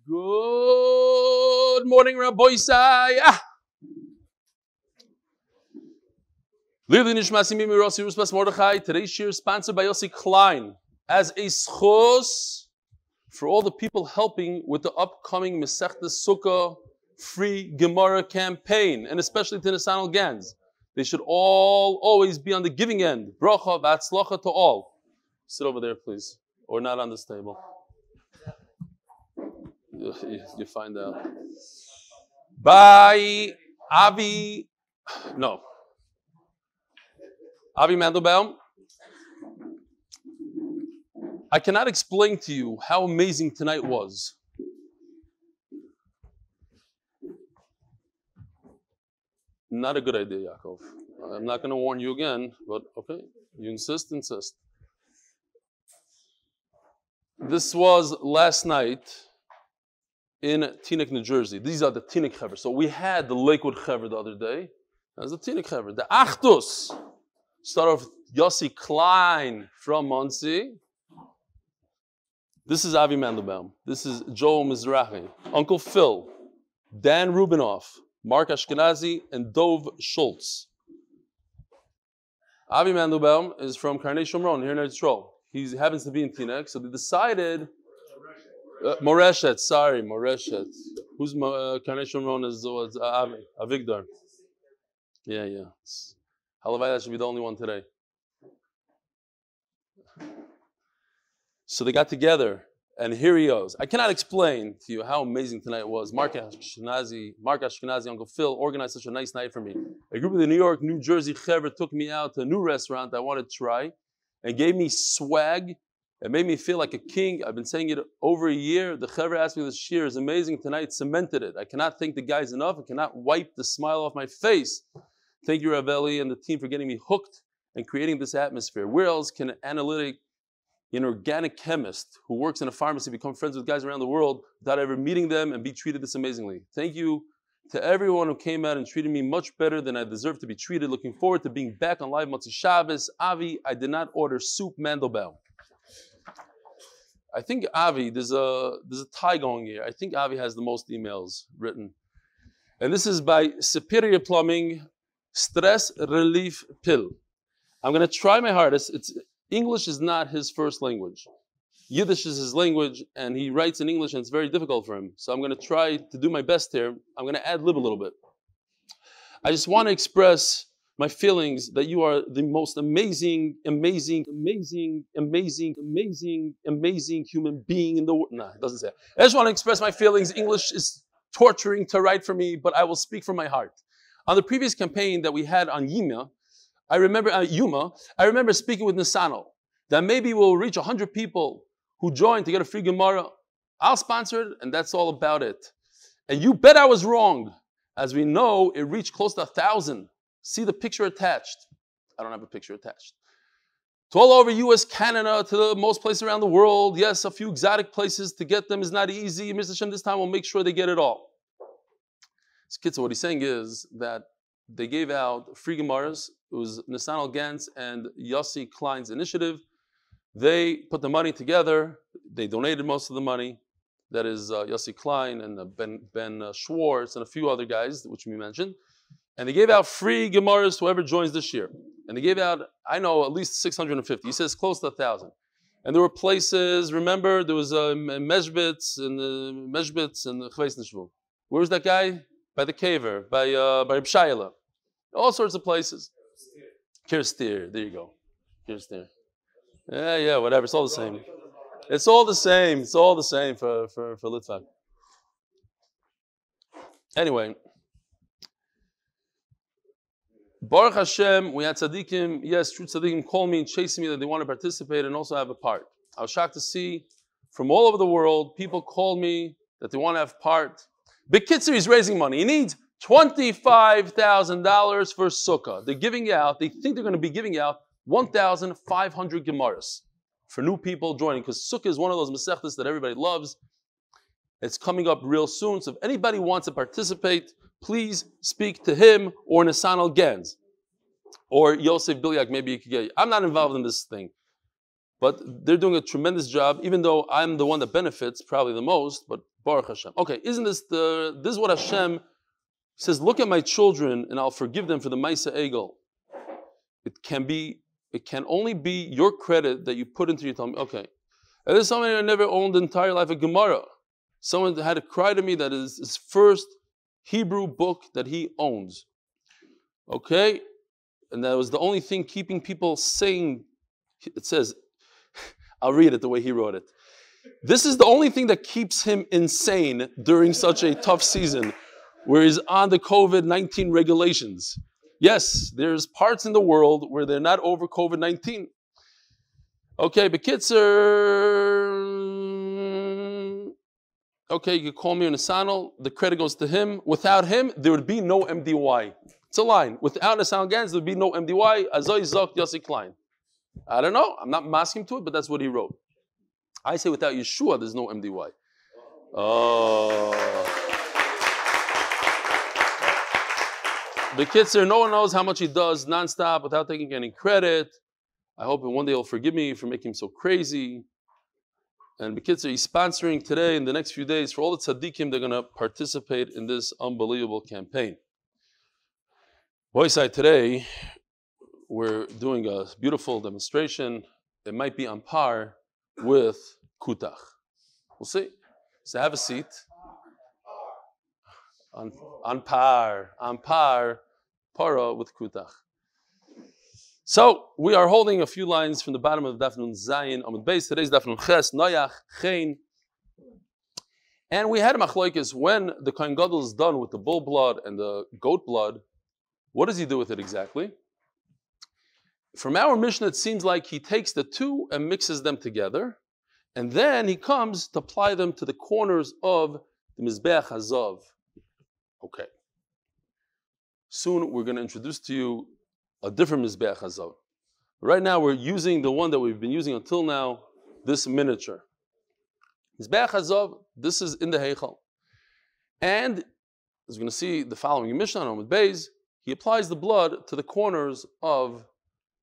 Good morning, Rabbi Isai. Today's shir is sponsored by Yossi Klein as a zchut for all the people helping with the upcoming Mesechet Sukka free gemara campaign, and especially to Nasanel Gants. They should always be on the giving end. Bracha, hatztlocha to all. Sit over there, please, or not on this table. You find out. By Avi Mandelbaum. I cannot explain to you how amazing tonight was. Not a good idea, Yaakov. I'm not going to warn you again, but okay, you insist. This was last night in Teaneck, New Jersey. These are the Teaneck Chaver. So we had the Lakewood Chaver the other day. That's the Teaneck Chaver. The Achtus start off with Yossi Klein from Monsey. This is Avi Mandelbaum. This is Joe Mizrahi, Uncle Phil, Dan Rubinoff, Mark Ashkenazi, and Dov Schultz. Avi Mandelbaum is from Karnei Shomron, here in Eretz Yisrael. He happens to be in Teaneck, so they decided... Moreshet. Who's Karnei Shomron is Avigdor. Yeah. Halavai, that should be the only one today. So they got together, and here he goes. I cannot explain to you how amazing tonight was. Mark Ashkenazi, Uncle Phil, organized such a nice night for me. A group of the New York, New Jersey Chaver took me out to a new restaurant I wanted to try, and gave me swag. It made me feel like a king. I've been saying it over a year. The Chaver asked me this shir is amazing tonight, cemented it. I cannot thank the guys enough. I cannot wipe the smile off my face. Thank you, Rav Eli, and the team for getting me hooked and creating this atmosphere. Where else can an organic chemist who works in a pharmacy become friends with guys around the world without ever meeting them and be treated this amazingly? Thank you to everyone who came out and treated me much better than I deserve to be treated. Looking forward to being back on live Motzi Shabbos. Avi, I did not order soup, Mandelbaum. I think Avi, there's a tie going here. I think Avi has the most emails written. And this is by Superior Plumbing, Stress Relief Pill. I'm going to try my hardest. English is not his first language. Yiddish is his language, and he writes in English, and it's very difficult for him. So I'm going to try to do my best here. I'm going to ad-lib a little bit. I just want to express my feelings that you are the most amazing human being in the world. No, it doesn't say that. I just want to express my feelings. English is torturing to write for me, but I will speak from my heart. On the previous campaign that we had on Yoma, I remember speaking with Nasanel that maybe we'll reach 100 people who join to get a free gemara. I'll sponsor it, and that's all about it. And you bet I was wrong. As we know, it reached close to 1,000. See the picture attached. I don't have a picture attached. To all over US, Canada, to the most places around the world. Yes, a few exotic places. To get them is not easy. Mr. Hashem, this time we'll make sure they get it all. So what he's saying is that they gave out free gemaras. It was Nasanel Gants and Yossi Klein's initiative. They put the money together. They donated most of the money. That is Yossi Klein and Ben Schwartz and a few other guys, which we mentioned. And they gave out free gemaras to whoever joins this year. And they gave out, I know, at least 650. He says close to 1,000. And there were places, remember, there was Meshbitz and the Chveis Nishvu. Where was that guy? By the Kaver, by B'Shayla. All sorts of places. Kirstir, there you go. Kirstir. Yeah, whatever. It's all the same. It's all the same for Litvak. Anyway. Baruch Hashem, we had tzaddikim, yes, true tzaddikim call me and chase me that they want to participate and also have a part. I was shocked to see from all over the world, people call me that they want to have part. Bekitzer is raising money. He needs $25,000 for Sukkah. They're giving out, they think they're going to be giving out 1,500 gemaras for new people joining, because Sukkah is one of those Mesechtes that everybody loves. It's coming up real soon, so if anybody wants to participate, please speak to him or Nasanel Gants or Yosef Bilyak. Maybe you could get. I'm not involved in this thing. But they're doing a tremendous job, even though I'm the one that benefits probably the most, but Baruch Hashem. Okay, isn't this this is what Hashem says, look at my children and I'll forgive them for the Maisa Egel. It can only be your credit that you put into your Talmud. Okay. And there's somebody who never owned the entire life of Gemara. Someone had to cry to me that is his first Hebrew book that he owns. Okay? And that was the only thing keeping people sane. It says, I'll read it the way he wrote it. This is the only thing that keeps him insane during such a tough season where he's on the COVID-19 regulations. Yes, there's parts in the world where they're not over COVID-19. Okay, Bekitzer. Okay, you can call me Nasanel. The credit goes to him. Without him, there would be no MDY. It's a line. Without Nasanel Gants, there would be no MDY. Azoi zchut Yossi Klein. I don't know. I'm not masking to it, but that's what he wrote. I say without Yeshua, there's no MDY. Oh. The Kitzer, no one knows how much he does nonstop without taking any credit. I hope one day he'll forgive me for making him so crazy. And the Kitzer, he's sponsoring today in the next few days for all the tzaddikim. They're going to participate in this unbelievable campaign. Boyside, today we're doing a beautiful demonstration. It might be on par with Kutach. We'll see. So have a seat. On par, para with Kutach. So we are holding a few lines from the bottom of Daf Zayin Amud Beis. Today's Daf Ches, Noyach, Chen. And we had a machlokes when the Kohen Gadol is done with the bull blood and the goat blood. What does he do with it exactly? From our Mishnah, it seems like he takes the two and mixes them together, and then he comes to apply them to the corners of the Mizbeach Hazav. Okay. Soon we're going to introduce to you a different Mizbeach Hazav. Right now we're using the one that we've been using until now, this miniature. Mizbeach Hazav, this is in the Heichal. And, as we're going to see the following Mishnah on Amud Beis, he applies the blood to the corners of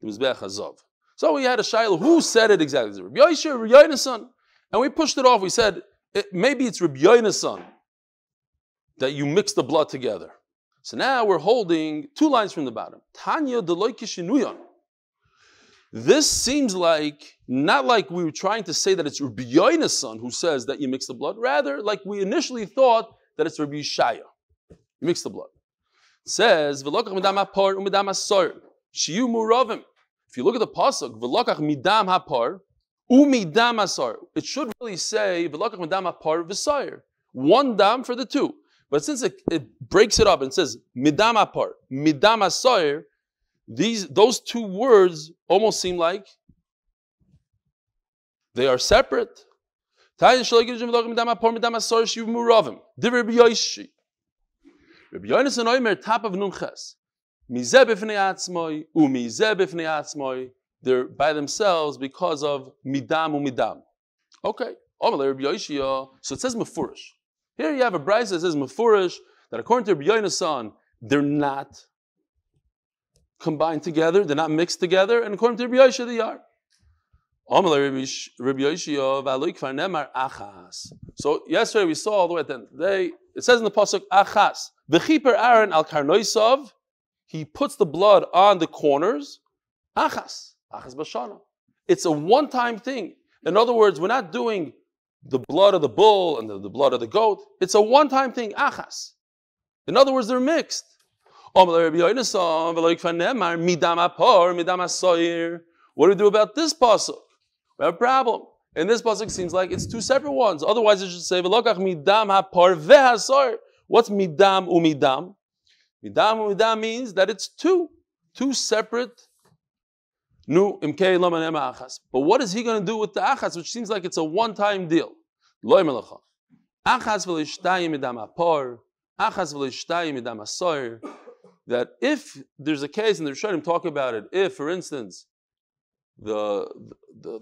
the Mizbeach Hazav. So we had a shayla, who said it exactly? Rabbi Yossi or Rabbi Yona's son? And we pushed it off. We said, maybe it's Rabbi Yona's son that you mix the blood together. So now we're holding two lines from the bottom. Tanya deloy kishinuyan. This seems like, not like we were trying to say that it's Rabbi Yona's son who says that you mix the blood, rather like we initially thought that it's Rabbi Yishaya. You mix the blood. It says, V'lokach midam hapar u'midam hasor, shiyu muravim. If you look at the pasuk, V'lokach midam hapar u'midam hasor, it should really say, V'lokach midam hapar v'sor. One dam for the two. But since it breaks it up and says midam hapar, midam hasor, those two words almost seem like they are separate. Rabbi Yona's an oimer top of nunches. Mizeh b'fnei atzmoi u'mizeh b'fnei atzmoi. They're by themselves because of midam u'midam. Okay. So it says mefurish. Here you have a brayso that says mefurish that according to Rabbi Yona's son, they're not combined together, they're not mixed together, and according to Rabbi Yossi they are. So yesterday we saw all the way at the end of the day, it says in the pasuk achas. V'chiper Aaron al karnoisav, he puts the blood on the corners. Achas b'shana. It's a one-time thing. In other words, we're not doing the blood of the bull and the blood of the goat. It's a one-time thing. Achas. In other words, they're mixed. What do we do about this pasuk? We have a problem. And this pasuk seems like it's two separate ones. Otherwise, it should say midam hapar vehasor. What's midam umidam? Midam umidam means that it's two separate. But what is he going to do with the achas, which seems like it's a one-time deal? Achas v'leishtayim midam hapar, achas v'leishtayim midam hasor. That if there's a case, and the Rishonim talk about it, if, for instance, the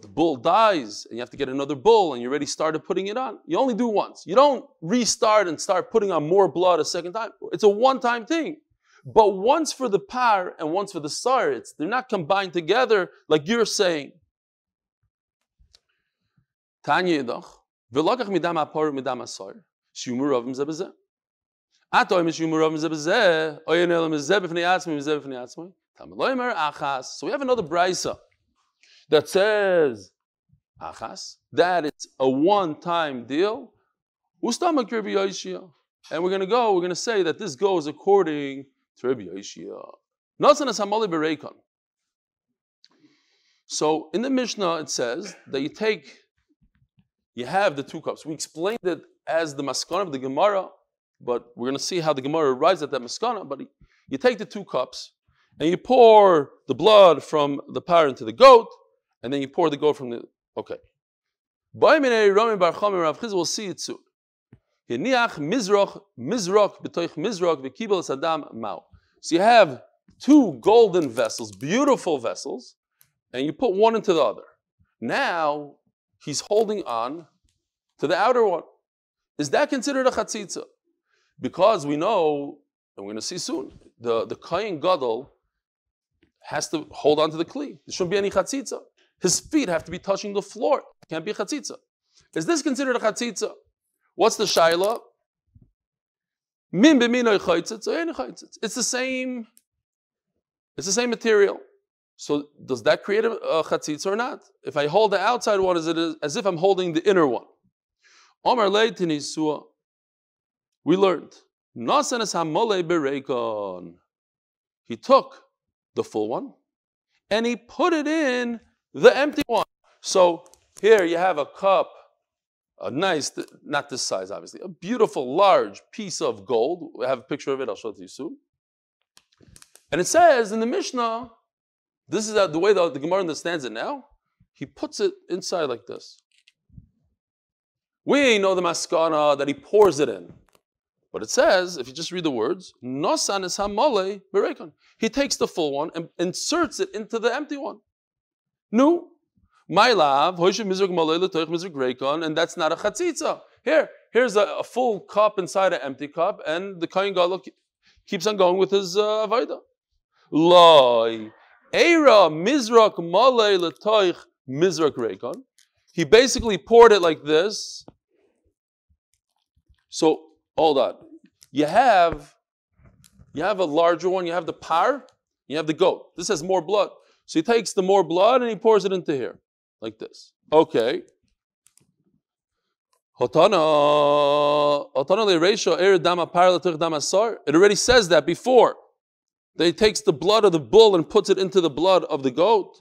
bull dies, and you have to get another bull, and you already started putting it on, you only do once. You don't restart and start putting on more blood a second time. It's a one-time thing. But once for the par and once for the sar, they're not combined together like you're saying. Tanya Yidach, V'lokach midam ha'por midam ha'sor, Shiyumu ravim zeh b'zeh. Ato im Shiyumu ravim zeh b'zeh, Oyen elam zeh b'fnei atzmai, zeh b'fnei atzmai. Tamaloimer achas. So we have another brisa that says achas, that it's a one-time deal. Ustamak Rabbi Yoshia. And we're going to say that this goes according to Rabbi Yoshia. Nasanel Gants. So in the Mishnah it says that you have the two cups. We explained it as the maskana of the gemara, but we're going to see how the gemara arrives at that maskana. But you take the two cups and you pour the blood from the par into the goat, and then you pour the goat from the... Okay. We'll see it soon. So you have two golden vessels, beautiful vessels, and you put one into the other. Now he's holding on to the outer one. Is that considered a chatzitza? Because we know, and we're going to see soon, the Kohen Gadol has to hold on to the kli. There shouldn't be any chatzitza. His feet have to be touching the floor. It can't be a chatzitza. Is this considered a chatzitza? What's the shaila? Min b'minoi chaytzitz, or any chaytzitz. It's the same material. So does that create a chatzitz or not? If I hold the outside one as if I'm holding the inner one. Omar leitin isua. We learned. Nasanes hamole bereikon. He took the full one and he put it in the empty one. So here you have a cup, a nice, not this size obviously, a beautiful large piece of gold. We have a picture of it, I'll show it to you soon. And it says in the Mishnah, this is the way the Gemara understands it now, he puts it inside like this. We know the maskana that he pours it in. But it says, if you just read the words, Nosan es hamole berekon. He takes the full one and inserts it into the empty one. No. My love, and that's not a chatzitza. Here's a full cup inside an empty cup, and the Kohen Gadol keeps on going with his avodah. Loi, eira mizrak malei letoich mizrak reikon. He basically poured it like this. So hold on. You have a larger one. You have the par. You have the goat. This has more blood. So he takes the more blood and he pours it into here. Like this. Okay. It already says that before. That he takes the blood of the bull and puts it into the blood of the goat.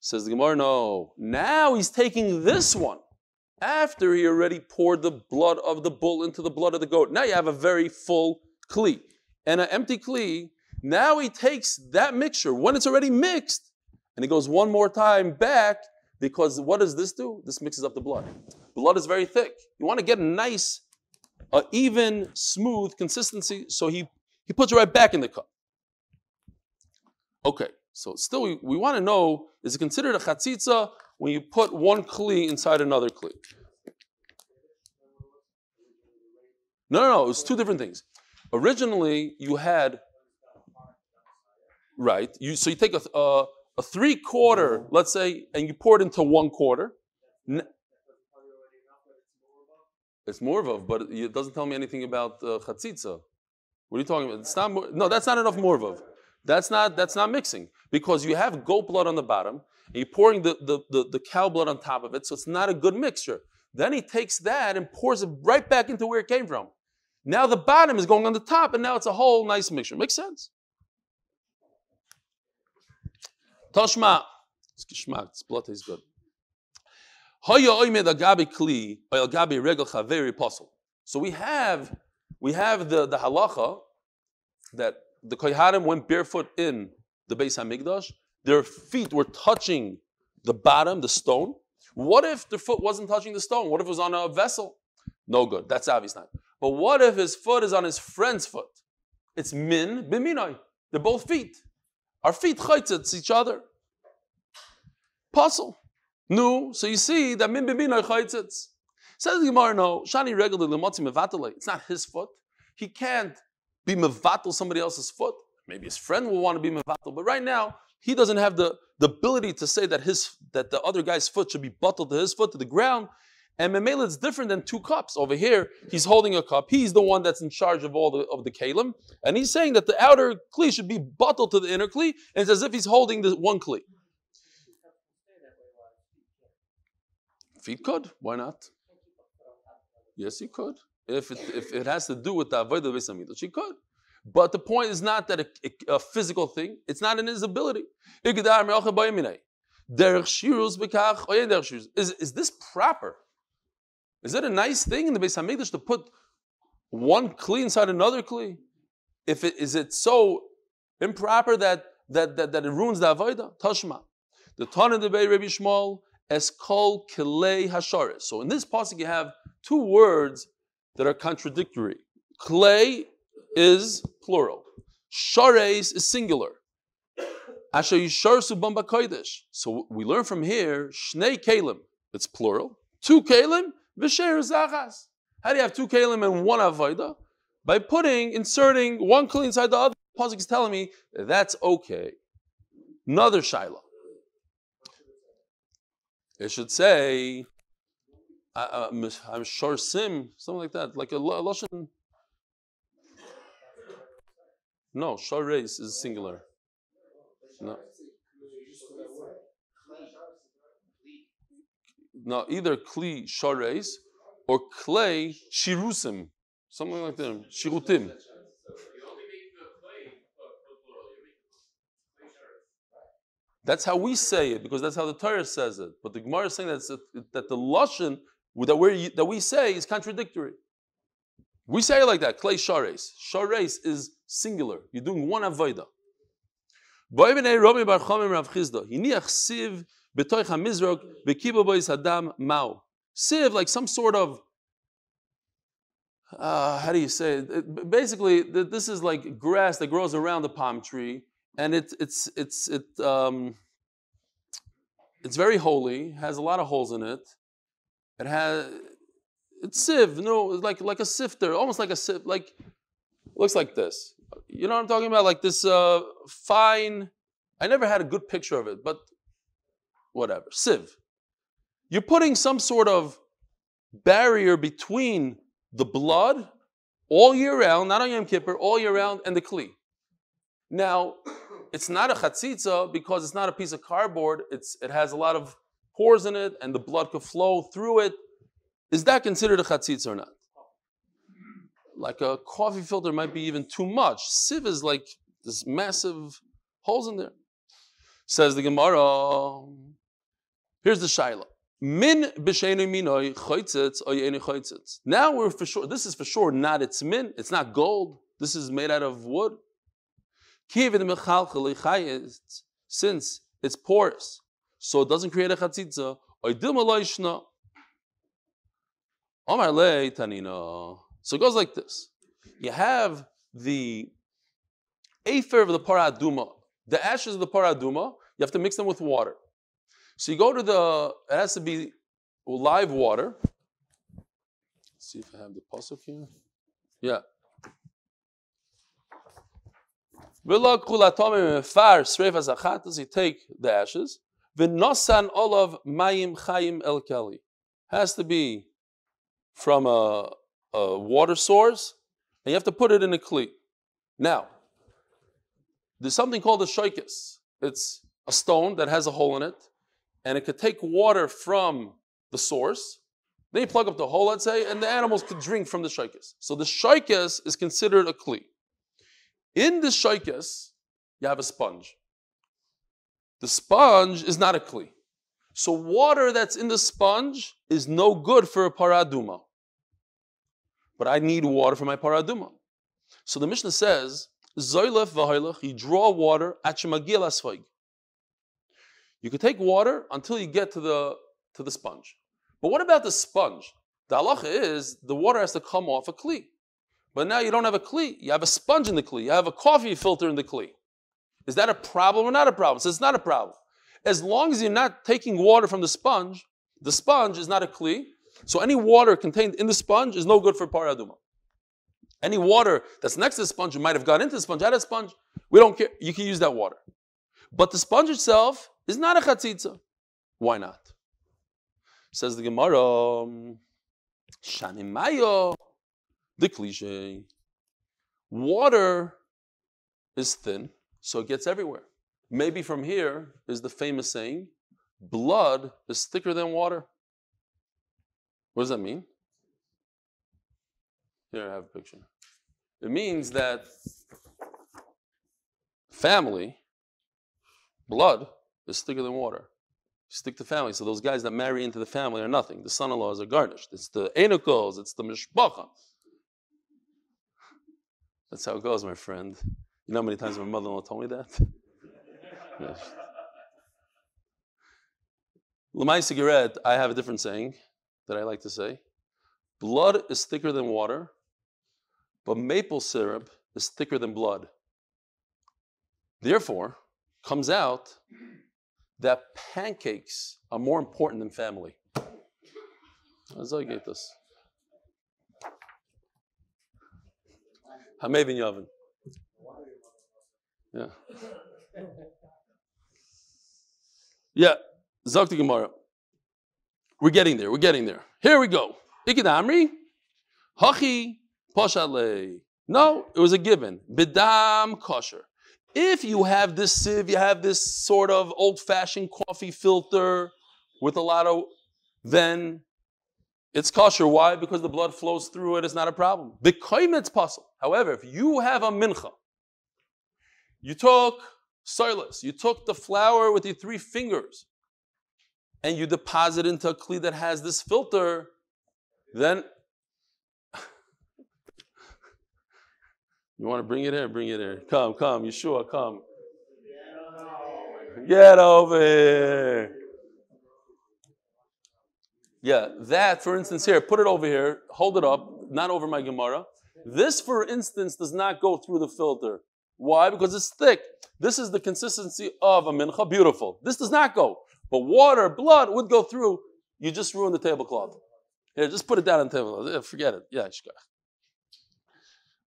Says the Gemara, no. Now he's taking this one. After he already poured the blood of the bull into the blood of the goat. Now you have a very full kli. And an empty kli. Now he takes that mixture, when it's already mixed, and he goes one more time back, because what does this do? This mixes up the blood. Blood is very thick. You want to get a nice, even, smooth consistency, so he puts it right back in the cup. Okay, so still we want to know, is it considered a chatzitza when you put one kli inside another kli? No, it's two different things. Originally, you had, right, so you take a 3/4, let's say, and you pour it into 1/4. It's morvav, but it doesn't tell me anything about chatzitza. What are you talking about? It's not no, that's not enough morvav. That's not mixing, because you have goat blood on the bottom and you're pouring the cow blood on top of it, so it's not a good mixture. Then he takes that and pours it right back into where it came from. Now the bottom is going on the top, and now it's a whole nice mixture. Makes sense? Tashma. It's geschmack. This blood tastes good. So we have the halacha that the Kohanim went barefoot in the Beis Hamikdash. Their feet were touching the bottom, the stone. What if the foot wasn't touching the stone? What if it was on a vessel? No good. That's obvious not. But what if his foot is on his friend's foot? It's min b'minoi. They're both feet. Our feet chaytzitz each other. Puzzle. No. So you see that min b'minoi chaytzitz. Says the Gemara, no. Shani regular lemotzi mevatale. It's not his foot. He can't be mevatel somebody else's foot. Maybe his friend will want to be mevatel, but right now he doesn't have the ability to say that the other guy's foot should be buttled to his foot to the ground. And Memela is different than two cups. Over here, he's holding a cup. He's the one that's in charge of all of the kelim. And he's saying that the outer kli should be bottled to the inner kli, and it's as if he's holding the one kli. Feet could. Why not? Yes, he could. If it has to do with the avodah beis hamikdash, he could. But the point is not that a physical thing. It's not in his ability. Is this proper? Is it a nice thing in the Beis Hamikdash to put one kli inside another kli? Is it so improper that it ruins the avodah? Tashma. The Tana debei Rabbi Shmuel es kol klei hashares. So in this pasuk you have two words that are contradictory. Klei is plural. Shares is singular. Asher yisharsu bamba kodesh. So we learn from here, shnei kelim, it's plural. Two kelim, v'sher zachas. How do you have two kelim and one avodah? By inserting one kli inside the other. The pasuk is telling me that's okay. Another shaila. It should say, I'm sure sim, something like that, like a lashon. No, shares is singular. No, either kli shares or klei shirusim, something like that. Shirutim. That's how we say it, because that's how the Torah says it. But the Gemara is saying that the lashon that we say is contradictory. We say it like that. Klei shares. Shares is singular. You're doing one avodah. Sieve, like some sort of how do you say it? Basically, this is like grass that grows around the palm tree, and it's very holy. Has a lot of holes in it. It's sieve, like a sifter, almost like a sieve, like looks like this. You know what I'm talking about? Like this fine. I never had a good picture of it, but whatever. Sieve. You're putting some sort of barrier between the blood all year round, not on Yom Kippur, all year round, and the kli. Now, it's not a chatzitza because it's not a piece of cardboard. It has a lot of pores in it, and the blood could flow through it. Is that considered a chatzitza or not? Like a coffee filter might be even too much. Sieve is like this massive holes in there. Says the Gemara. Here's the shaila. Min b'sheinu minoi chaytzitz or yeinu chaytzitz. Now we're for sure. This is for sure not its min. It's not gold. This is made out of wood. Since it's porous, so it doesn't create a chatzitza. So it goes like this. You have the afer of the parah aduma, the ashes of the parah aduma, you have to mix them with water. So you go to it has to be live water. Let's see if I have the pasuk here. Yeah. You take the ashes. V'nosan olav mayim chayim el keli. Has to be from a water source, and you have to put it in a kli. Now, there's something called a shoykis. It's a stone that has a hole in it, and it could take water from the source. Then you plug up the hole, let's say, and the animals could drink from the shoykis. So the shoykis is considered a kli. In the shoykis, you have a sponge. The sponge is not a kli. So water that's in the sponge is no good for a paraduma. But I need water for my paraduma. So the Mishnah says, Zoylef v'hoylech, you draw water at shemagil asfag. You could take water until you get to the sponge. But what about the sponge? The halacha is the water has to come off a kli. But now you don't have a kli. You have a sponge in the kli. You have a coffee filter in the kli. Is that a problem or not a problem? So it's not a problem. As long as you're not taking water from the sponge is not a kli. So any water contained in the sponge is no good for paraduma. Any water that's next to the sponge, you might have got into the sponge, out of the sponge, we don't care. You can use that water. But the sponge itself is not a chatzitza. Why not? Says the Gemara, Shanimayo, the cliche. Water is thin, so it gets everywhere. Maybe from here is the famous saying, blood is thicker than water. What does that mean? Here, I have a picture. It means that family, blood, is thicker than water. Stick to family. So those guys that marry into the family are nothing. The son-in-laws are garnished. It's the enukos, it's the mishpacha. That's how it goes, my friend. You know how many times my mother-in-law told me that? Yes. L'may cigarette, I have a different saying that I like to say. Blood is thicker than water, but maple syrup is thicker than blood. Therefore, comes out that pancakes are more important than family. As I get this. Hamevin Yavin. Yeah. Yeah. Zakti Gemara. We're getting there. Here we go. Ikidamri. Hachi Poshale. No, it was a given. Bidam kosher. If you have this sieve, you have this sort of old-fashioned coffee filter with a lot of, then it's kosher. Why? Because the blood flows through it. It's not a problem. B'koimet's puzzle. However, if you have a mincha, you took silas, you took the flour with your 3 fingers, and you deposit into a kli that has this filter, then you want to bring it here? Bring it here. Come, Yeshua, come. Get over here. Yeah, that, for instance, here, put it over here, hold it up, not over my Gemara. This, for instance, does not go through the filter. Why? Because it's thick. This is the consistency of a mincha. Beautiful. This does not go. But water, blood would go through. You just ruined the tablecloth. Here, just put it down on the table. Forget it. Yeah, shkach.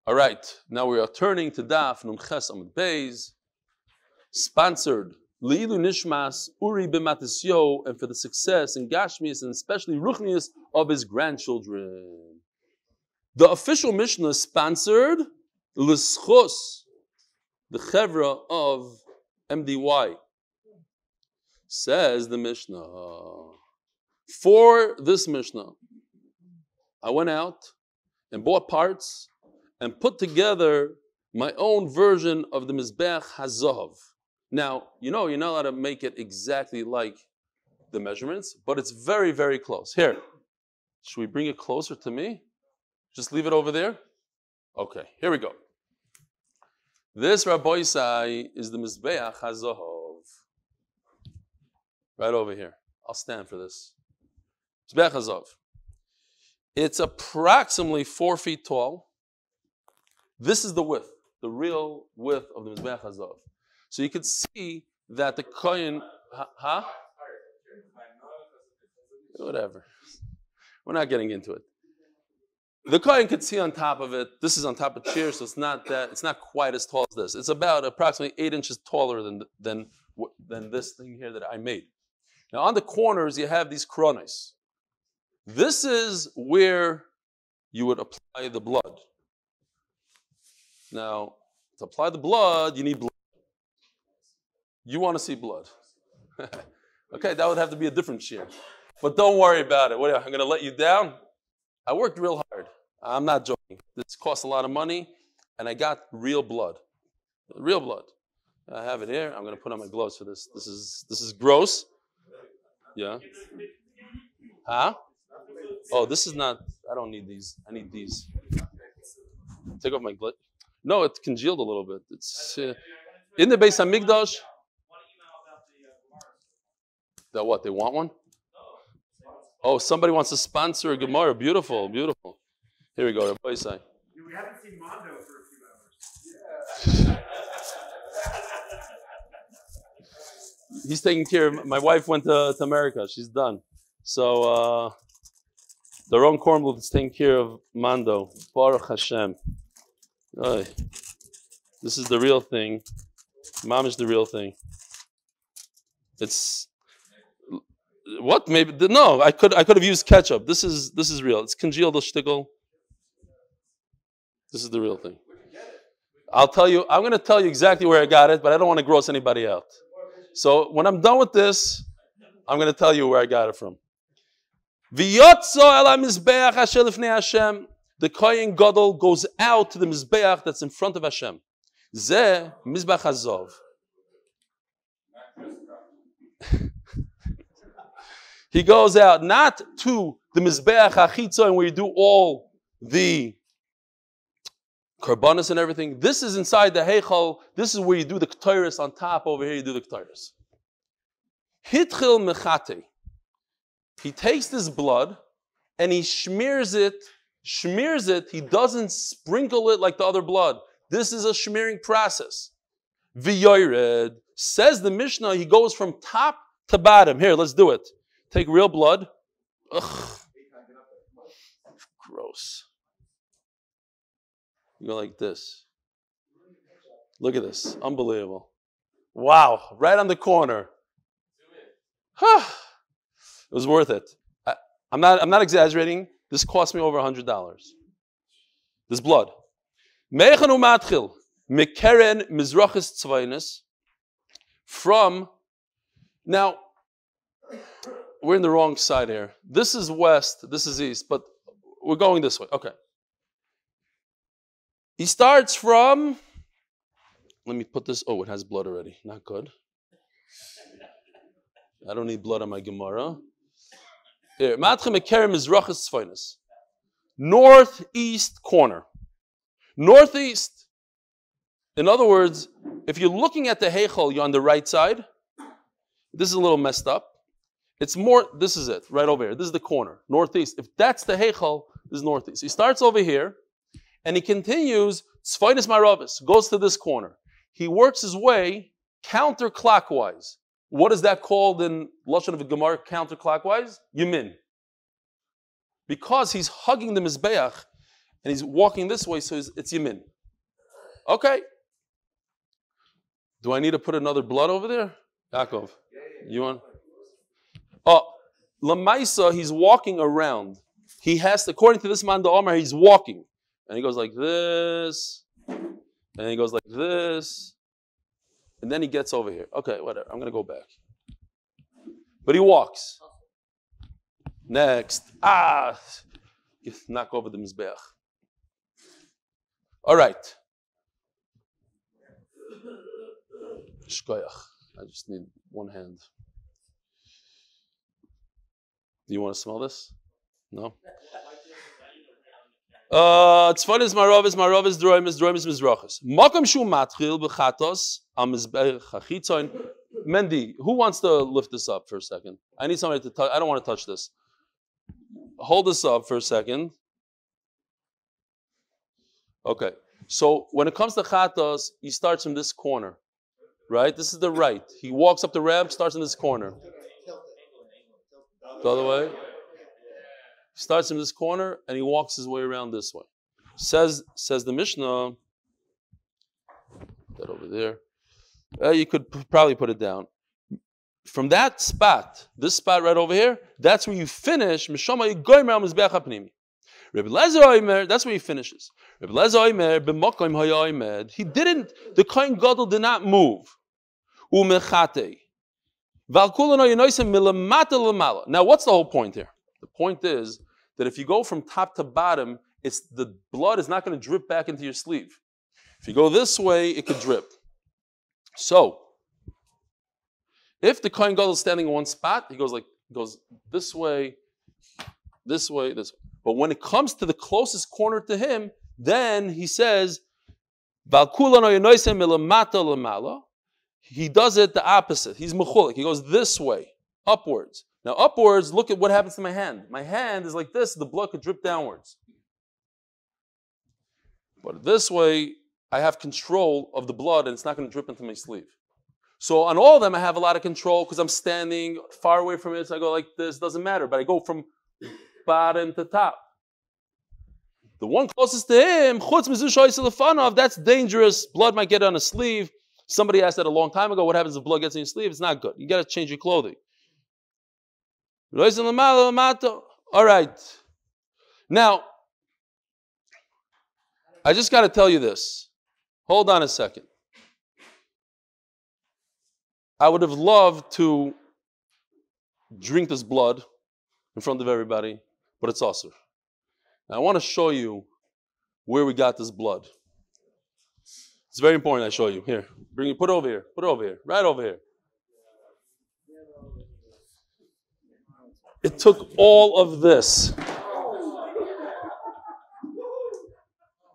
All right, now we are turning to Daf Yomi Amud Beis, sponsored Leilu Nishmas Uri Ben Mattisyahu, and for the success in Gashmius and especially ruchnius of his grandchildren. The official Mishnah is sponsored zchut, the chevra of MDY. Says the Mishnah. For this Mishnah, I went out and bought parts and put together my own version of the Mizbeach HaZahav. Now, you know, you're not allowed to make it exactly like the measurements, but it's very, very close. Here, should we bring it closer to me? Just leave it over there? Okay, here we go. This, Rabbi Isai, is the Mizbeach HaZahav. Right over here. I'll stand for this. Mizbeach HaZahav. It's approximately 4 feet tall. This is the width, the real width of the Mizbeach HaZahav. So you can see that the kohen, whatever. We're not getting into it. The kohen could see on top of it. This is on top of chair, so it's not quite as tall as this. It's about approximately 8 inches taller than this thing here that I made. Now on the corners you have these kronos. This is where you would apply the blood. Now, to apply the blood, you need blood. You want to see blood. Okay, that would have to be a different shear. But don't worry about it. I'm going to let you down? I worked real hard. I'm not joking. This costs a lot of money, and I got real blood. Real blood. I have it here. I'm going to put on my gloves for this. This is gross. Yeah. Huh? Oh, this is not, I don't need these. I need these. Take off my glove. No, it's congealed a little bit. It's in the Beis Hamikdash. That what? They want one? Oh, somebody wants to sponsor a Gemara. Beautiful, beautiful. Here we go. Rabbi Isai. We haven't seen Mondo for a few hours. He's taking care of. My wife went to America. She's done. So the Ron Kornbluth is taking care of Mondo. Baruch Hashem. This is the real thing. Mom is the real thing. It's What? Maybe no. I could have used ketchup. This is real. It's congealed shtickle. This is the real thing. I'll tell you. I'm going to tell you exactly where I got it, but I don't want to gross anybody out. So when I'm done with this, I'm going to tell you where I got it from. The Kohen Gadol goes out to the Mizbeach that's in front of Hashem. Zeh Mizbach Hazov. He goes out not to the Mizbeach HaChitzon where you do all the Karbanis and everything. This is inside the Heichal. This is where you do the Ketores on top. Over here you do the Ketores. Hitchil Mechate. He takes this blood and he smears it. He doesn't sprinkle it like the other blood. This is a smearing process. V'yored. Says the Mishnah, he goes from top to bottom. Here, let's do it. Take real blood. Ugh. Gross. You go like this. Look at this. Unbelievable. Wow. Right on the corner. It was worth it. I'm not exaggerating. This cost me over $100. This blood. Meichanu matchil mekeren mizrachis tzvainis. From now, we're in the wrong side here. This is west. This is east. But we're going this way. Okay. He starts from. Let me put this. Oh, it has blood already. Not good. I don't need blood on my gemara. Here, northeast corner. Northeast. In other words, if you're looking at the Heichal, you're on the right side. This is a little messed up. It's more, this is it, right over here. This is the corner, northeast. If that's the Heichal, this is northeast. He starts over here, and he continues, Tzvainis Maravis, goes to this corner. He works his way counterclockwise. What is that called in Lashon of a Gemara, counterclockwise? Yamin. Because he's hugging the Mizbeach and he's walking this way, so it's Yamin. Okay. Do I need to put another blood over there? Yaakov, you want? Oh, Lamaisa, he's walking around. He has to, according to this man, the Omar, he's walking. And he goes like this. And he goes like this. And then he gets over here. Okay, whatever. I'm going to go back. But he walks. Next. You knock over the Mizbeach. All right. Shkoyach. I just need one hand. Do you want to smell this? No? Tzvanis Maravis, Droimis, Mizrachis. Makam Shu Matchil B'chatos Am Mizbeach HaChitzon. Mendy, who wants to lift this up for a second? I need somebody to touch. I don't want to touch this. Hold this up for a second. Okay. So when it comes to Chatos, he starts from this corner. Right? This is the right. He walks up the ramp, starts in this corner. The other way. He starts in this corner and he walks his way around this way. Says the Mishnah, that over there. You could probably put it down. From that spot, this spot right over here, that's where you finish. Neshama yigoymer al mizbeach hapnimi. Rebbe Lezer Oimer, that's where he finishes. Rebbe Lezer Oimer b'makom hayomed. He didn't. The Kohen Gadol did not move. Umechate. Now, what's the whole point here? The point is that if you go from top to bottom, the blood is not going to drip back into your sleeve. If you go this way, it could drip. So, if the Kohen Gadol is standing in one spot, he goes this way, this way, this way. But when it comes to the closest corner to him, then he says, he does it the opposite. He's mechulik. He goes this way, upwards. Now upwards, look at what happens to my hand. My hand is like this, the blood could drip downwards. But this way, I have control of the blood and it's not going to drip into my sleeve. So on all of them, I have a lot of control because I'm standing far away from it. So I go like this, doesn't matter. But I go from bottom to top. The one closest to him, chutz mizushay selefanov, that's dangerous. Blood might get on a sleeve. Somebody asked that a long time ago. What happens if blood gets in your sleeve? It's not good. You got to change your clothing. All right. Now, I just got to tell you this. Hold on a second. I would have loved to drink this blood in front of everybody, but it's asur. Now, I want to show you where we got this blood. It's very important I show you. Here, bring it, put it over here, right over here. It took all of this.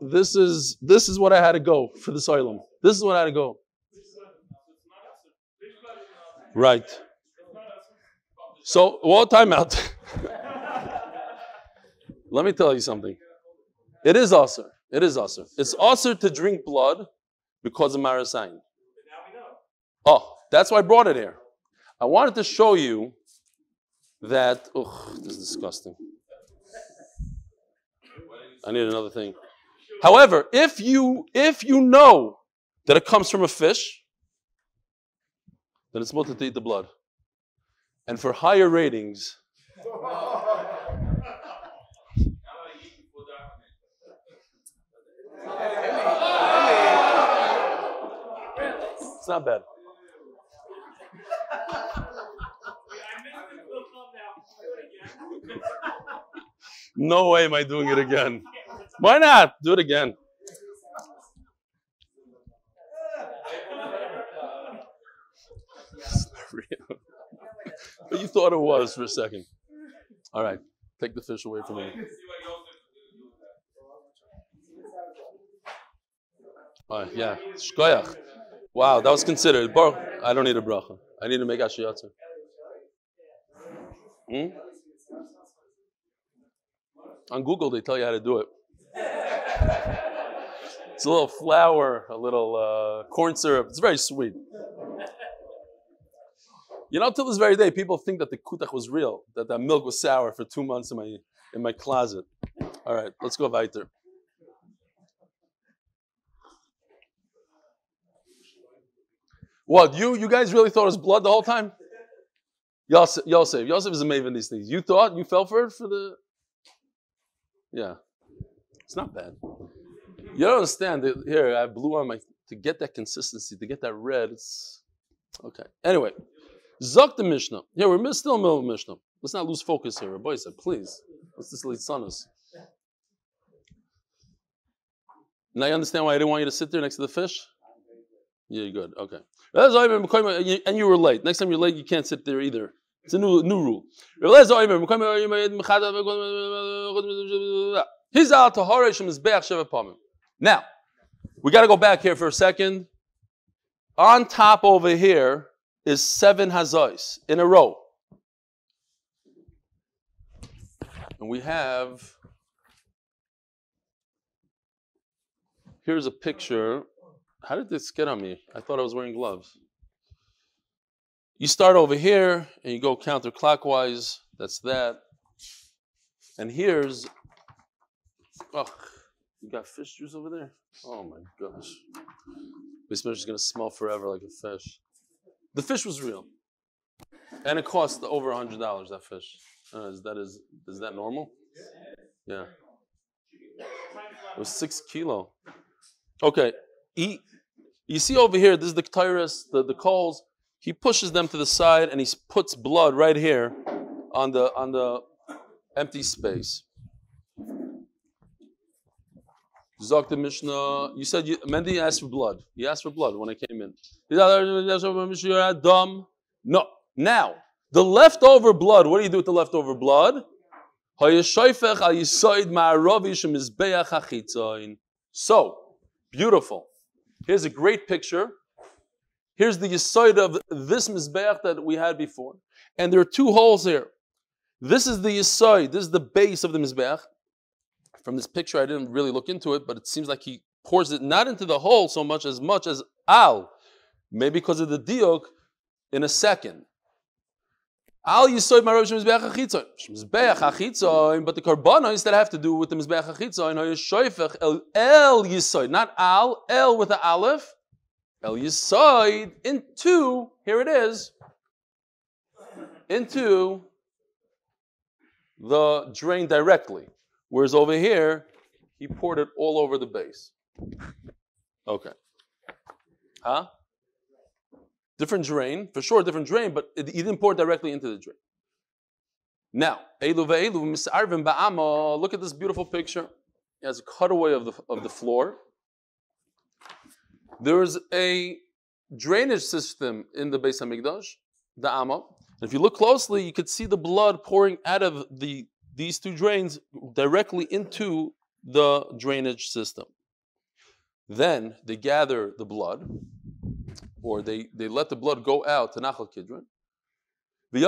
This is what I had to go for this oilum. This is what I had to go. Right. So, time out. Let me tell you something. It is asur. It is asur. It's asur to drink blood because of marasayin. Oh, that's why I brought it here. I wanted to show you that. Oh, this is disgusting. I need another thing. However, if you know that it comes from a fish, then it's supposed to eat the blood. And for higher ratings, it's not bad. No way am I doing it again. Why not? Do it again. It's not real. But you thought it was for a second. All right. Take the fish away from me. Yeah. Shkoyach. Wow, that was considered. I don't need a bracha. I need to make ashiyatzer. On Google, they tell you how to do it. It's a little flour, a little corn syrup. It's very sweet. You know, till this very day, people think that the kutach was real, that that milk was sour for 2 months in my closet. All right, let's go weiter. What, you guys really thought it was blood the whole time? Yosef is a maven these things. You thought, you fell for it for the... Yeah. It's not bad. You don't understand. Here, I blew on to get that consistency, to get that red. It's... Okay. Anyway. Zok the Mishnah. Here, we're still in the middle of Mishnah. Let's not lose focus here. Rabbi said, please. Let's just lead sunnahs. Now you understand why I didn't want you to sit there next to the fish? Yeah, you're good. Okay. And you were late. Next time you're late, you can't sit there either. It's a new rule. Now, we got to go back here for a second. On top over here is 7 hazois in a row. And we have, here's a picture. How did this get on me? I thought I was wearing gloves. You start over here and you go counterclockwise. That's that. And here's, you got fish juice over there? Oh my gosh. This fish is going to smell forever like a fish. The fish was real. And it cost over $100, that fish. Is that normal? Yeah. It was 6 kilo. Okay. You see over here, this is the ketairos, the coals. He pushes them to the side and he puts blood right here on the empty space. Zok the Mishnah. You said Mendy asked for blood. He asked for blood when I came in. No. Now, the leftover blood, what do you do with the leftover blood? So, beautiful. Here's a great picture. Here's the yisoid of this mizbeach that we had before. And there are 2 holes here. This is the yisoid. This is the base of the mizbeach. From this picture, I didn't really look into it, but it seems like he pours it not into the hole so much as al. Maybe because of the diuk in a second. Al yisoid marav mizbeach achitzoin. Mizbeach achitzoin, but the karbanos that have to do with the mizbeach achitzoin are shoifech el yisoid, not al, el with the aleph. El yisoid into, here it is, into the drain directly. Whereas over here, he poured it all over the base. Okay. Huh? Different drain, for sure, different drain, but he didn't pour it directly into the drain. Now, look at this beautiful picture. It has a cutaway of the floor. There's a drainage system in the Beis Hamikdash, the Amma. If you look closely, you could see the blood pouring out of these two drains directly into the drainage system. Then they gather the blood, or they let the blood go out to Nachal Kidron. They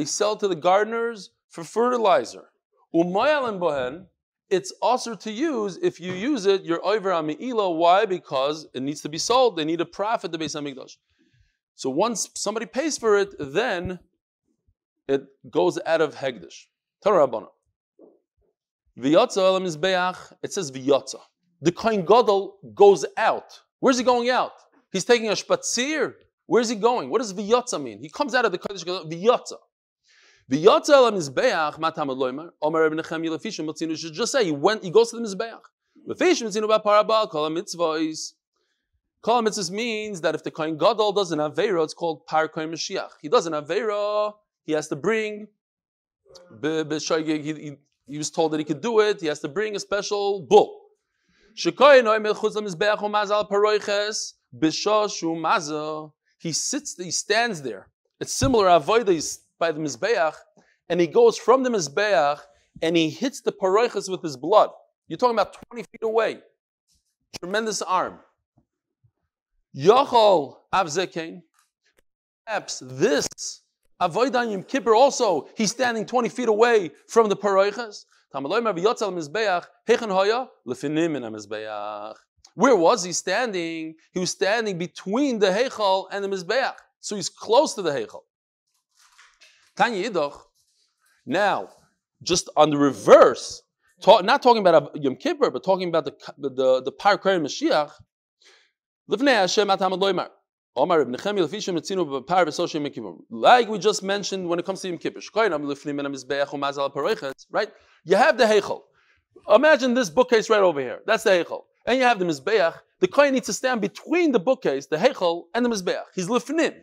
sell to the gardeners for fertilizer. It's also to use, if you use it, you're over on me'ila. Why? Because it needs to be sold. They need a profit, the Beis Hamikdash. So once somebody pays for it, then it goes out of Hegdish. Tarabana. V'yatza el mizbeach. It says v'yatza. The Kohen Gadol goes out. Where's he going out? He's taking a spatzir. Where's he going? What does v'yatza mean? He comes out of the Kodesh Gadol. V'yatza. V'yatza el mizbeach. Matam loymer. Omer Rebbe Nechemia lefishim matzinu. Should just say he goes to the mizbeach. Lefishim matzinu ba'parabal kol hamitzvos. Kol hamitzvos means that if the Kohen Gadol doesn't have veira, it's called par Kohen Mashiach. He doesn't have veira. He has to bring. He was told that he could do it. He has to bring a special bull. He stands there. It's similar avodah by the mizbeach, and he goes from the mizbeach and he hits the paroiches with his blood. You're talking about 20 feet away. Tremendous arm. Yochol avzekein. Perhaps this avodah Yom Kippur also, he's standing 20 feet away from the paroiches. Where was he standing? He was standing between the Heichal and the Mizbeach. So he's close to the Heichal. Tanya Yidoch. Now, just on the reverse, not talking about Yom Kippur, but talking about the Par Kohen Mashiach. Lifnei Hashem at Hamad Loimar. Like we just mentioned when it comes to Yom Kippur. Right? You have the Heichal. Imagine this bookcase right over here. That's the Heichal. And you have the Mizbeach. The Kohen needs to stand between the bookcase, the Heichal, and the Mizbeach. He's lifnim.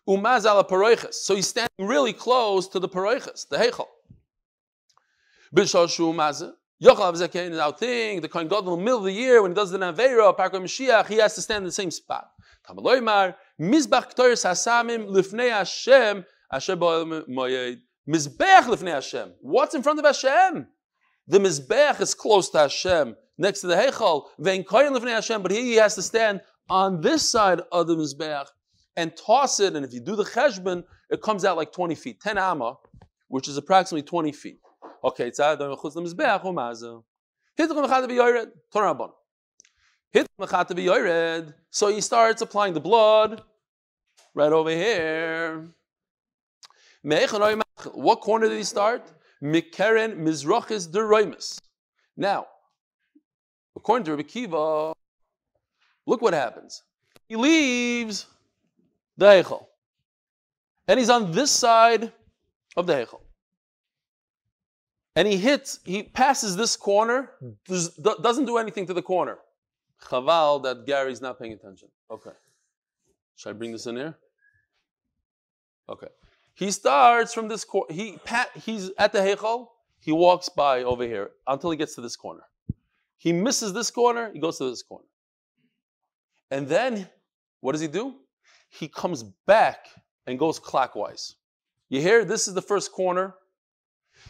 Umaz ala paroiches. So he's standing really close to the paroiches, the Heichal. B'shashu umaz. Yochel Avzekein is our thing. The Kohen Gadol in the middle of the year, when he does the Naveira, Parko Mashiach, he has to stand in the same spot. Tamaloymar, Mizbach Ktoris Hasamim, Lifnei Hashem, Asher Bo'el Moyed. Mizbeach Lifnei Hashem. What's in front of Hashem? The Mizbeach is close to Hashem, next to the Heichal. Vein Kohen Lifnei Hashem, but he has to stand on this side of the Mizbeach and toss it, and if you do the Cheshbon, it comes out like 20 feet, 10 amma, which is approximately 20 feet. Okay, so he starts applying the blood right over here. What corner did he start? Mikeren Mizrachis Deroimus. Now, according to Rabbi Kiva, look what happens. He leaves the Heichal, and he's on this side of the Heichal. And he passes this corner, doesn't do anything to the corner. Chaval that Gary's not paying attention. Okay. Should I bring this in here? Okay. He starts from this corner. He's at the Heichal. He walks by over here until he gets to this corner. He misses this corner. He goes to this corner. And then, what does he do? He comes back and goes clockwise. You hear? This is the first corner.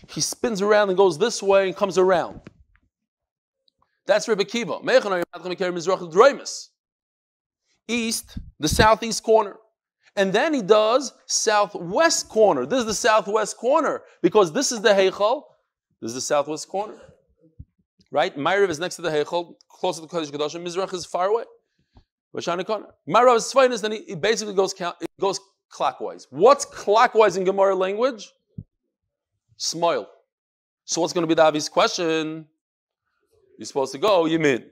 He spins around and goes this way and comes around. That's Rebbe Kiva. East, the southeast corner. And then he does southwest corner. This is the southwest corner because this is the Heichal. This is the southwest corner. Right? Ma'ariv is next to the Heichal, close to the Kodesh Kodashim. Mizrach is far away. Ma'ariv is Tzvainis, then he basically goes clockwise. What's clockwise in Gemara language? Smile. So what's going to be the obvious question? You're supposed to go Yemid.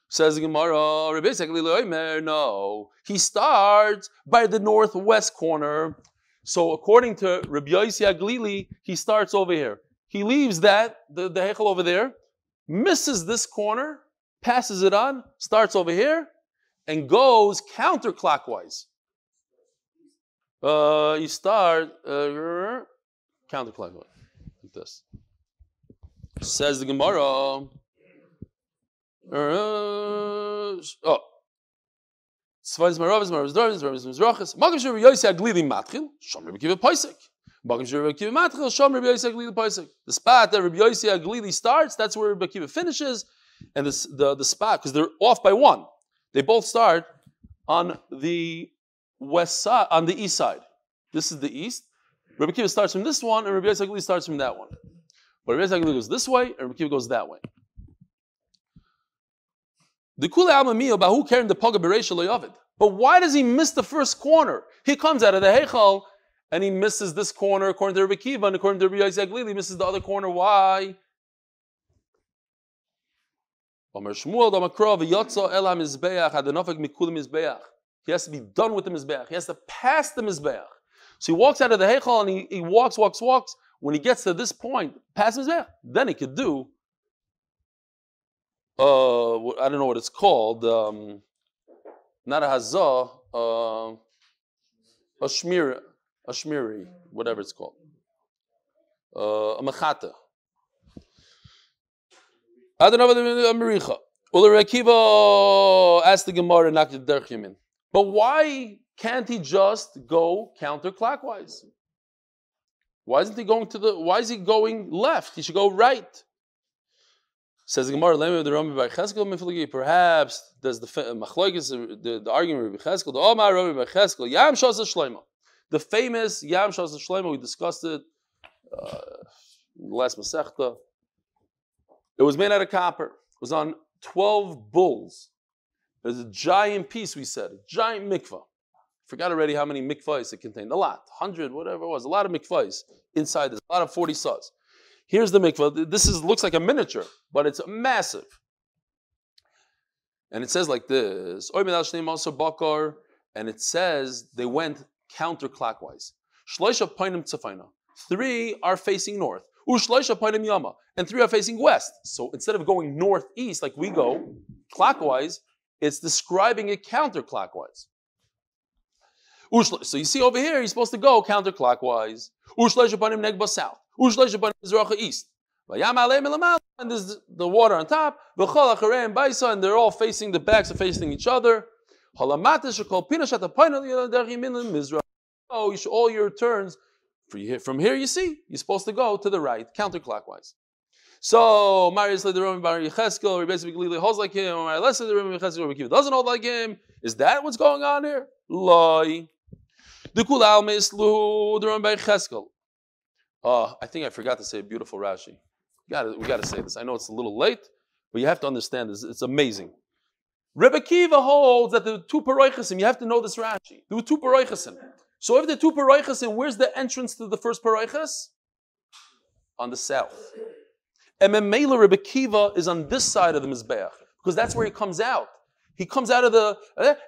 Says the Gemara, no. He starts by the northwest corner. So according to Rabbi Yossi Aglili, he starts over here. He leaves that, the heichal over there, misses this corner, passes it on, starts over here, and goes counterclockwise. You start counterclockwise, like this. Says the Gemara. The spot that Rabbi Yossi Aglili starts, that's where Rabbi Akiva finishes, and the spot, because they're off by one. They both start on the west side, on the east side. This is the east. Rabbi Akiva starts from this one, and Rabbi Yossi Aglili starts from that one. But Rabbi Yossi Aglili goes this way, and Rabbi Akiva goes that way. The Kula Almamiyah Bahu Karen the Paga Bereisha Loyavid. But why does he miss the first corner? He comes out of the Heichal and he misses this corner according to Rabbi Akiva, and according to Rabbi Yossi Aglili, he misses the other corner. Why? He has to be done with the Mizbeach. He has to pass the Mizbeach. So he walks out of the Heichal and he walks. When he gets to this point, past Mizbeach, then he could do I don't know what it's called, not a hazah, a shmiri, whatever it's called, a mechata. I don't know what the Americha. Uri Akiva asked the Gemara, not the derech yamin. But why can't he just go counterclockwise? Why isn't he going why is he going left? He should go right. Says the Gemara, perhaps there's the machlokes, the argument of Rabbi Cheskel, the Omar Rabbi Cheskel, Yam Shas Shlomo, the famous Yam Shas Shlomo. We discussed it in the last Mesechta. It was made out of copper. It was on 12 bulls. It was a giant piece. We said a giant mikvah. Forgot already how many mikvahs it contained. A lot, 100, whatever it was. A lot of mikvahs inside this. A lot of 40 saws. Here's the mikvah. This looks like a miniature, but it's massive. And it says like this. And it says they went counterclockwise. 3 are facing north. Yoma. And 3 are facing west. So instead of going northeast like we go clockwise, it's describing it counterclockwise. So you see over here, he's supposed to go counterclockwise. South. East. And there's the water on top. And they're all facing, the backs are facing each other. Oh, all your turns, from here you see, you're supposed to go to the right, counterclockwise. So, Marius Lederom Bar Yecheskel, Rebbe Glili holds like him, doesn't hold like him. Is that what's going on here? Loi. I think I forgot to say a beautiful Rashi. We got to say this. I know it's a little late, but you have to understand this. It's amazing. Rebbe Kiva holds that the 2 paroichasim, you have to know this Rashi. There were 2 paroichasim. So if the 2 paroichasim, where's the entrance to the first paroichas? On the south. And Memela Rebbe Kiva is on this side of the Mizbeach, because that's where he comes out. He comes out of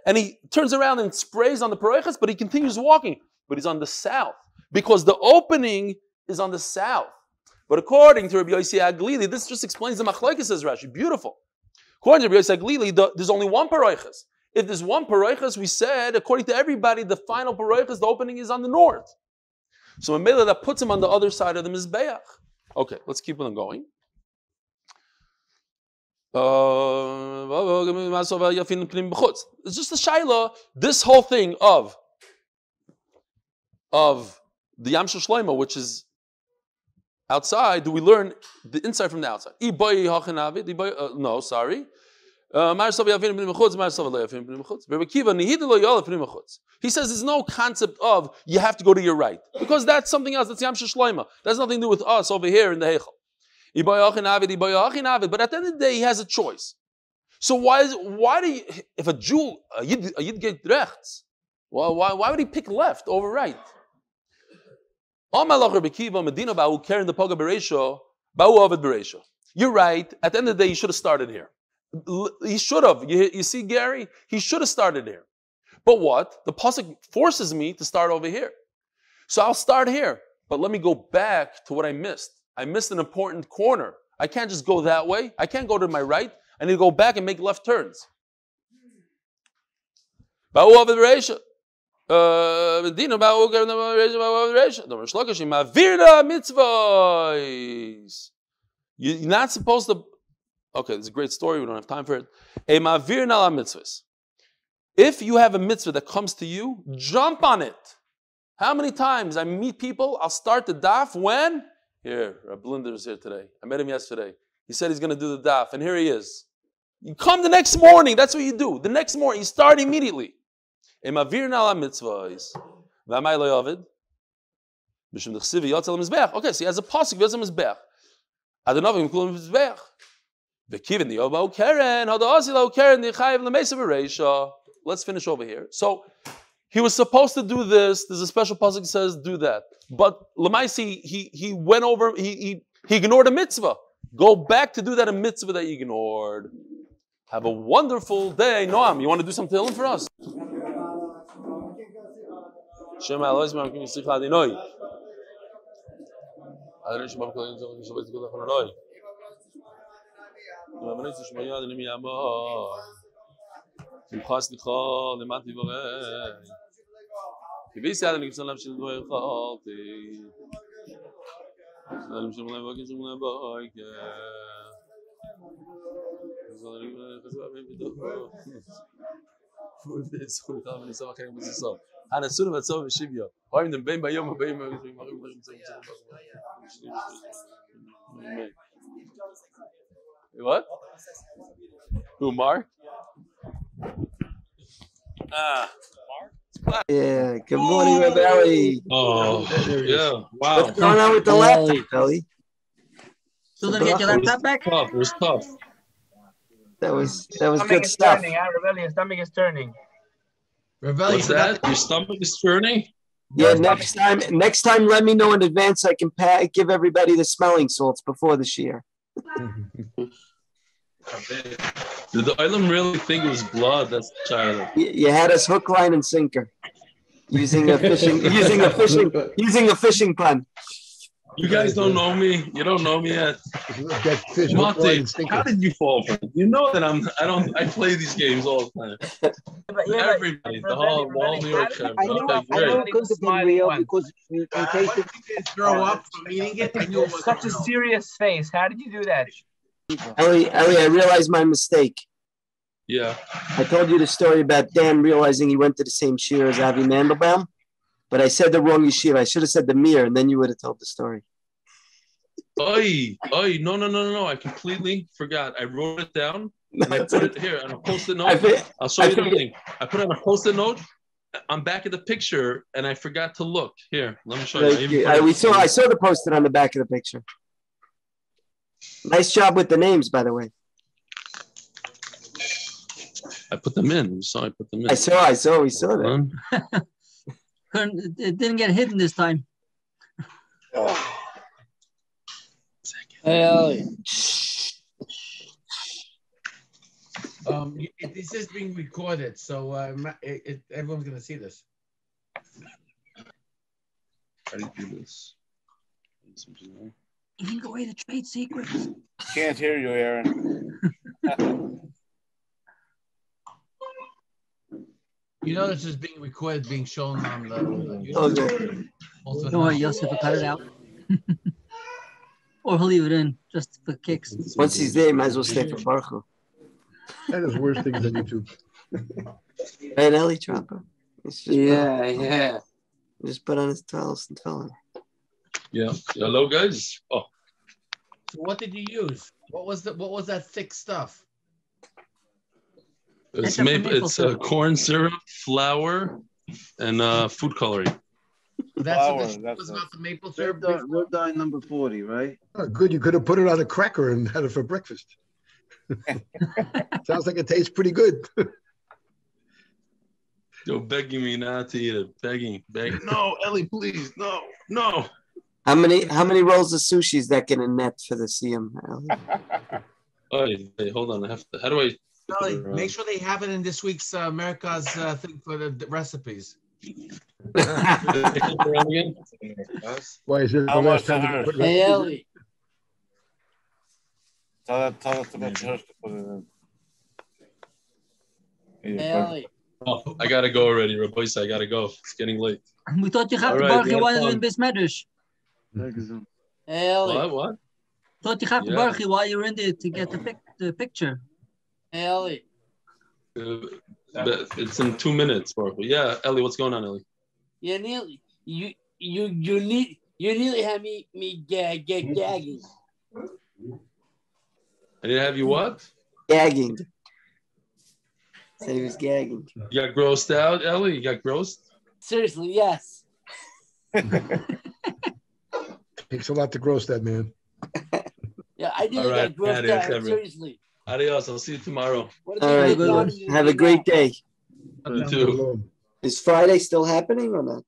and he turns around and sprays on the paroichas, but he continues walking. But he's on the south, because the opening is on the south. But according to Rabbi Yossi Aglili, this just explains the machlokes, says Rashi. Beautiful. According to Rabbi Yossi Aglili, there's only 1 paroichas. If there's 1 paroichas, we said, according to everybody, the final paroichas, the opening is on the north. So in Mela, that puts him on the other side of the Mizbeach. Okay, let's keep on going. It's just a shaila, this whole thing of the Yam Shel Shlomo, which is outside, do we learn the inside from the outside? No, sorry. He says there's no concept of you have to go to your right, because that's something else. That's Yam Shel Shlomo. That's nothing to do with us over here in the Heichal. But at the end of the day, he has a choice. So why do you, if a Jew, a Yid get rechts, why would he pick left over right? You're right. At the end of the day, he should have started here. He should have. You see, Gary? He should have started here. But what? The pasuk forces me to start over here. So I'll start here, but let me go back to what I missed. I missed an important corner. I can't just go that way. I can't go to my right. I need to go back and make left turns. You're not supposed to. Okay, this is a great story. We don't have time for it. If you have a mitzvah that comes to you, jump on it. How many times I meet people, I'll start the daf when? Here, Rabbi Linder is here today. I met him yesterday. He said he's going to do the daf, and here he is. You come the next morning, that's what you do. The next morning, you start immediately. Okay, see, he has a pasuk, Yotzel Mizbeach. Adonovim Kulam Mizbeach. V'kivin the Yoma Keren, Hadasilo Keren, the Chayiv Lemesa Bereisha. Let's finish over here. So, he was supposed to do this. There's a special pasuk that says do that. But Lamaisi, he went over, he ignored a mitzvah. Go back to do that a mitzvah that you ignored. Have a wonderful day. Noam, you want to do some Tehillim for us? Shema Elohim Makim Yisricha Adinoi. Adonai Shema Kolim Zol Shabbat Zikol Achanoi. Amen. Shema Adonai Miyamah. Simchas Licha Lemati Vorei. Kivisi Adonai Kivsan Lav Shil Dvoy Chalti. Adonai Shema Lev Vakin Shema Lev Vakin. What? Who, Mark? Yeah, good morning, Rabbi Eli. Oh, yeah, wow. What's going on with the laptop, Eli? Still gonna get your laptop back? It was tough. That was good stuff. Turning, Rebelli, your stomach is turning. What's that? Your stomach is turning? Yeah, next time, let me know in advance. I can give everybody the smelling salts before the shear. Did the Olam really think it was blood? That's child. You had us hook, line, and sinker, using a fishing pun. You guys don't know me. You don't know me yet. Mati, how did you fall for it? You know that I play these games all the time. Everybody, the whole New York Times. I know it couldn't have been real because in case Why did you throw up from eating it? I knew it was Such a serious face. How did you do that? Eli, I realized my mistake. Yeah. I told you the story about Dan realizing he went to the same shir as Avi Mandelbaum, but I said the wrong yeshiva. I should have said the Mir, and then you would have told the story. No. I completely forgot. I wrote it down, and I put it here on a post-it note. I'll show you the thing. I put it on a post-it note on back of the picture, and I forgot to look. Here, let me show you. I saw the post-it on the back of the picture. Nice job with the names, by the way. I put them in. I put them in. I saw. We saw that. It didn't get hidden this time. This is being recorded, so everyone's going to see this. How do you do this? You can go away the trade secrets. Can't hear you, Aaron. You know this is being recorded, being shown on the Okay. Also, Don't worry, Yossi will cut it out. Or he'll leave it in just for kicks. Once he's there, he might as well stay for Baruch. That is worse things on YouTube. Right, Eli Trumper? yeah. Just put on his towels and tell him. Yeah. Hello, guys. Oh. So what did you use? What was that thick stuff? It's corn syrup, flour, and food coloring. That's not the maple syrup. We're done number 40, right? Oh, good. You could have put it on a cracker and had it for breakfast. Sounds like it tastes pretty good. You're begging me not to eat it. Begging. No, Eli, please. No. How many rolls of sushi is that going to net for the CM? Hey, hold on. How do I? Eli, make sure they have it in this week's America's thing for the recipes. Why is it the How last much time? to her? Hey, Eli. Tell her to make sure to put it in. Hey, Eli. Oh, I gotta go already, Rabbi. I gotta go. It's getting late. We thought you had All to right, Bracha we while had you're in fun. this medrash. Hey, Eli. What? Thought you had to Yeah. Bracha while you're in there to get the picture. Hey, Eli. But it's in 2 minutes, Baruch. Yeah, Ellie, what's going on, Ellie? You nearly had me gagging. I didn't have you what? Gagging. Said he was gagging. You got grossed out, Ellie? You got grossed? Seriously, yes. Takes a lot to gross that man. Yeah, I did All right, get grossed adios, out. everyone. Seriously. Adios. I'll see you tomorrow. What All right. going on in Have a great day. You too. Is Friday still happening or not?